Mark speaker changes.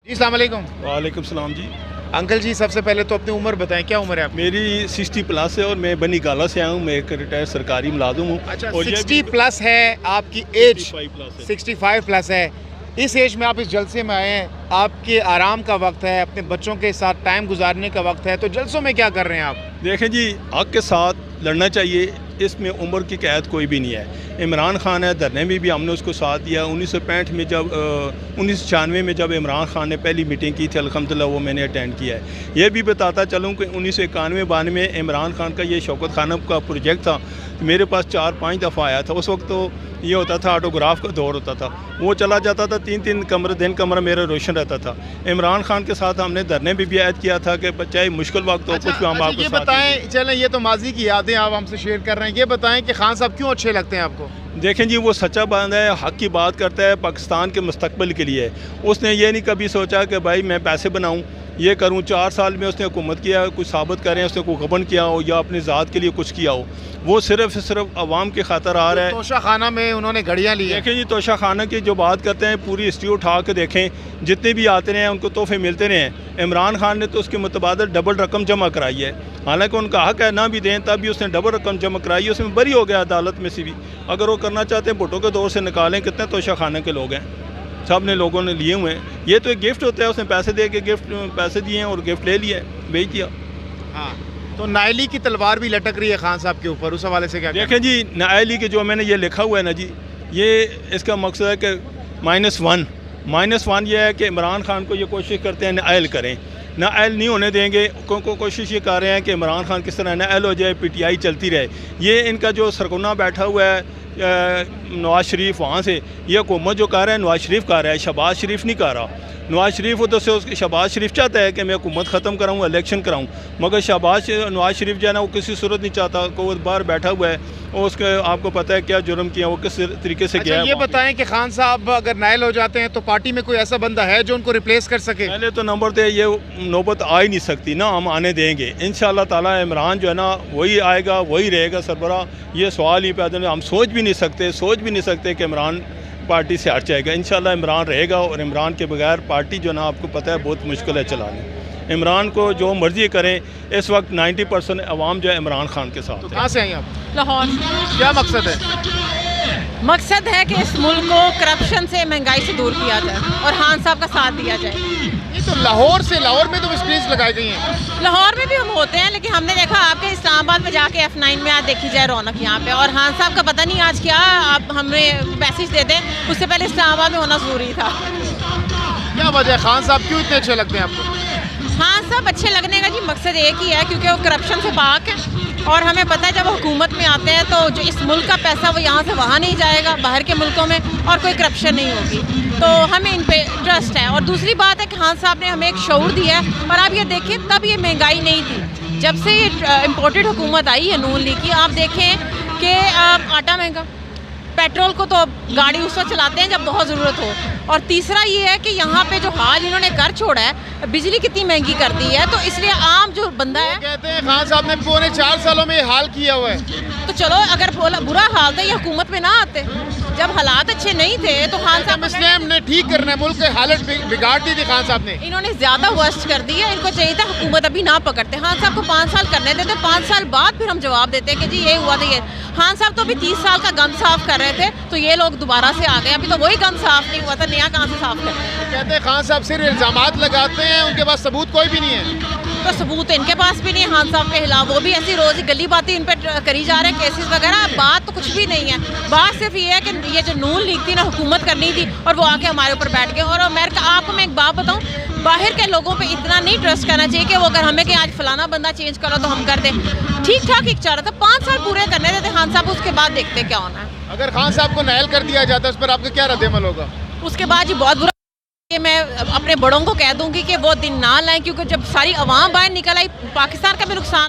Speaker 1: جی السلام علیکم۔
Speaker 2: وعلیکم السلام جی۔
Speaker 1: انکل جی سب سے پہلے تو اپنی عمر بتائیں، کیا عمر ہے آپ کی؟
Speaker 2: میری 60 پلس ہے اور میں بنی گالا سے آیا ہوں، میں ایک ریٹائر سرکاری ملازم ہوں۔
Speaker 1: اچھا،
Speaker 2: اور
Speaker 1: 60 پلس ہے آپ کی ایج؟
Speaker 2: 65
Speaker 1: پلس ہے۔ اس ایج میں آپ اس جلسے میں آئے ہیں، آپ کے آرام کا وقت ہے، اپنے بچوں کے ساتھ ٹائم گزارنے کا وقت ہے، تو جلسوں میں کیا کر رہے ہیں آپ؟
Speaker 2: دیکھیں جی، حق کے ساتھ لڑنا چاہیے، اس میں عمر کی قید کوئی بھی نہیں ہے۔ عمران خان ہے، دھرنے میں بھی ہم نے اس کو ساتھ دیا۔ 1965 میں جب 1996 میں جب عمران خان نے پہلی میٹنگ کی تھی، الحمدللہ وہ میں نے اٹینڈ کیا ہے۔ یہ بھی بتاتا چلوں کہ 1991-92 میں عمران خان کا یہ شوکت خانم کا پروجیکٹ تھا، میرے پاس 4-5 دفعہ آیا تھا۔ اس وقت تو یہ ہوتا تھا آٹوگراف کا دور ہوتا تھا، وہ چلا جاتا تھا 3 کمرہ میرا روشن رہتا تھا۔ عمران خان کے ساتھ ہم نے دھرنے میں بھی عائد کیا تھا کہ چاہے مشکل وقت ہو کچھ بھی ہم آپ کو
Speaker 1: یہ
Speaker 2: ساتھ
Speaker 1: بتائیں، چلیں یہ تو ماضی کی یادیں آپ ہم سے شیئر کر رہے ہیں، یہ بتائیں کہ خان صاحب کیوں اچھے لگتے ہیں آپ کو؟
Speaker 2: دیکھیں جی، وہ سچا بندہ ہے، حق کی بات کرتا ہے، پاکستان کے مستقبل کے لیے۔ اس نے یہ نہیں کبھی سوچا کہ بھائی میں پیسے بناؤں، یہ کروں۔ 4 سال میں اس نے حکومت کیا، کچھ ثابت کریں اس نے کوئی غبن کیا ہو یا اپنی ذات کے لیے کچھ کیا ہو، وہ صرف عوام کی خاطر آ رہا ہے۔
Speaker 1: توشہ خانہ میں انہوں نے گھڑیاں لی ہیں۔
Speaker 2: دیکھیں جی، توشہ خانہ کی جو بات کرتے ہیں، پوری ہسٹری اٹھا کے دیکھیں، جتنے بھی آتے رہے ہیں ان کو تحفے ملتے رہے ہیں۔ عمران خان نے تو اس کے متبادل ڈبل رقم جمع کرائی ہے، حالانکہ ان کا حق ہے نہ بھی دیں، تب بھی اس نے ڈبل رقم جمع کرائی ہے، اس میں بری ہو گیا عدالت میں سے بھی۔ اگر وہ کرنا چاہتے ہیں بھٹو کے دور سے نکالیں، کتنے توشہ خانہ کے لوگ ہیں، سب نے لوگوں نے لیے ہوئے ہیں۔ یہ تو ایک گفٹ ہوتا ہے، اس نے پیسے دے کے پیسے دیے ہیں اور گفٹ لے لیا بیچ دیا۔
Speaker 1: ہاں، تو نائلی کی تلوار بھی لٹک رہی ہے خان صاحب کے اوپر، اس حوالے سے کیا کہنا ہے؟
Speaker 2: دیکھیں جی، نائلی کے جو میں نے یہ لکھا ہوا ہے نا جی، یہ اس کا مقصد ہے کہ -1 یہ ہے کہ عمران خان کو یہ کوشش کرتے ہیں نائل کریں، نائل نہیں ہونے دیں گے۔ کوشش یہ کر رہے ہیں کہ عمران خان کس طرح نائل ہو جائے، پی ٹی آئی چلتی رہے۔ یہ ان کا جو سرکونہ بیٹھا ہوا ہے نواز شریف، وہاں سے یہ حکومت جو کر رہا ہے نواز شریف کر رہا ہے، شہباز شریف نہیں کر رہا۔ نواز شریف ادھر سے شہباز شریف چاہتا ہے کہ میں حکومت ختم کراؤں، الیکشن کراؤں، مگر نواز شریف جو ہے نا وہ کسی صورت نہیں چاہتا کہ وہ باہر بیٹھا ہوا ہے، اور اس کے آپ کو پتہ ہے کیا جرم کیا، وہ کس طریقے سے گیا ہے۔
Speaker 1: یہ بتائیں کہ خان صاحب اگر نائل ہو جاتے ہیں تو پارٹی میں کوئی ایسا بندہ ہے جو ان کو ریپلیس کر سکے؟
Speaker 2: پہلے تو نمبر تے یہ نوبت آ ہی نہیں سکتی نا، ہم آنے دیں گے انشاءاللہ تعالیٰ۔ عمران جو ہے نا وہی آئے گا، وہی رہے گا سربراہ، یہ سوال ہی پیدا نہیں۔ ہم سوچ بھی نہیں سکتے کہ عمران پارٹی سے ہٹ جائے گا۔ انشاءاللہ عمران رہے گا، اور عمران کے بغیر پارٹی جو نا آپ کو پتہ ہے بہت مشکل ہے چلانے۔ عمران کو جو مرضی کریں، اس وقت 90% عوام جو ہے عمران خان کے ساتھ ہے۔
Speaker 1: کہاں سے آئیں آپ؟
Speaker 3: لاہور۔
Speaker 1: کیا مقصد ہے؟
Speaker 3: مقصد ہے کہ اس ملک کو کرپشن سے، مہنگائی سے دور کیا جائے اور خان صاحب کا ساتھ دیا جائے۔
Speaker 1: یہ تو لاہور میں تو اسکرینز لگائی گئی ہیں۔
Speaker 3: لاہور میں بھی ہم ہوتے ہیں، لیکن ہم نے دیکھا آپ کے اسلام آباد میں جا کے F9 میں آج دیکھی جائے رونق یہاں پہ، اور خان صاحب کا پتہ نہیں آج کیا آپ ہمیں میسیج دے دیں، اس سے پہلے اسلام آباد میں ہونا ضروری تھا۔
Speaker 1: کیا وجہ ہے خان صاحب کیوں اتنے اچھے لگتے ہیں آپ کو؟
Speaker 3: خان صاحب اچھے لگنے کا جی مقصد ایک ہی ہے، کیونکہ وہ کرپشن سے پاک ہے، اور ہمیں پتہ ہے جب وہ حکومت میں آتے ہیں تو جو اس ملک کا پیسہ وہ یہاں سے وہاں نہیں جائے گا، باہر کے ملکوں میں، اور کوئی کرپشن نہیں ہوگی، تو ہمیں ان پہ ٹرسٹ ہے۔ اور دوسری بات ہے کہ خان صاحب نے ہمیں ایک شعور دیا ہے، اور آپ یہ دیکھیں تب یہ مہنگائی نہیں تھی، جب سے یہ امپورٹڈ حکومت آئی ہے نون لیگ کی، آپ دیکھیں کہ آٹا مہنگا، پیٹرول کو تو گاڑی اس وقت چلاتے ہیں جب بہت ضرورت ہو، اور تیسرا یہ ہے کہ یہاں پہ جو حال انہوں نے کر چھوڑا ہے، بجلی کتنی مہنگی کر دی ہے، تو اس لیے عام جو بندہ ہے،
Speaker 1: کہتے ہیں خان صاحب نے پونے 4 سالوں میں یہ حال کیا ہوا ہے۔
Speaker 3: تو چلو اگر برا حال تھا یہ حکومت میں نہ آتے، جب حالات اچھے نہیں تھے تو خان صاحب
Speaker 1: اس لیے ہم نے ٹھیک کرنا ہے، ملک کی حالت بگاڑ دی تھی خان صاحب نے۔
Speaker 3: انہوں نے زیادہ ورسٹ کر دی ہے، ان کو چاہیے تھا حکومت ابھی نہ پکڑتے، خان صاحب کو 5 سال کرنے دیتے، 5 سال بعد پھر ہم جواب دیتے کہ جی یہ ہوا تھا یہ۔ خان صاحب تو ابھی 30 سال کا گند صاف کر رہے تھے، تو یہ لوگ دوبارہ سے آ گئے، ابھی تو وہی گند صاف نہیں ہوا تھا، نیا کہاں سے صاف کرتے؟
Speaker 1: کہتے ہیں خان صاحب صرف الزامات لگاتے ہیں، ان کے پاس ثبوت کوئی بھی نہیں ہے۔
Speaker 3: تو ثبوت ان کے پاس بھی نہیں ہے خان صاحب کے خلاف، وہ بھی ایسی روز گلی باتیں ان پہ کری جا رہے ہیں، کیسز وغیرہ، بات تو کچھ بھی نہیں ہے۔ بات صرف یہ ہے کہ یہ جو نون لیگ تھی نا، حکومت کرنی تھی، اور وہ آ کے ہمارے اوپر بیٹھ گئے۔ اور آپ کو میں ایک بات بتاؤں، باہر کے لوگوں پہ اتنا نہیں ٹرسٹ کرنا چاہیے کہ وہ اگر ہمیں کہ آج فلانا بندہ چینج کرو تو ہم کر دیں۔ ٹھیک ٹھاک ایک چل رہا تھا، 5 سال پورے کرنے دیتے خان صاحب، اس کے بعد دیکھتے کیا ہونا ہے۔
Speaker 1: اگر خان صاحب کو نائل کر دیا جاتا ہے اس پر آپ کا کیا رد عمل ہوگا؟
Speaker 3: اس کے بعد یہ بہت برا کہ میں اپنے بڑوں کو کہہ دوں گی کہ وہ دن نہ لائیں، کیونکہ جب ساری عوام باہر نکل آئی، پاکستان کا بھی نقصان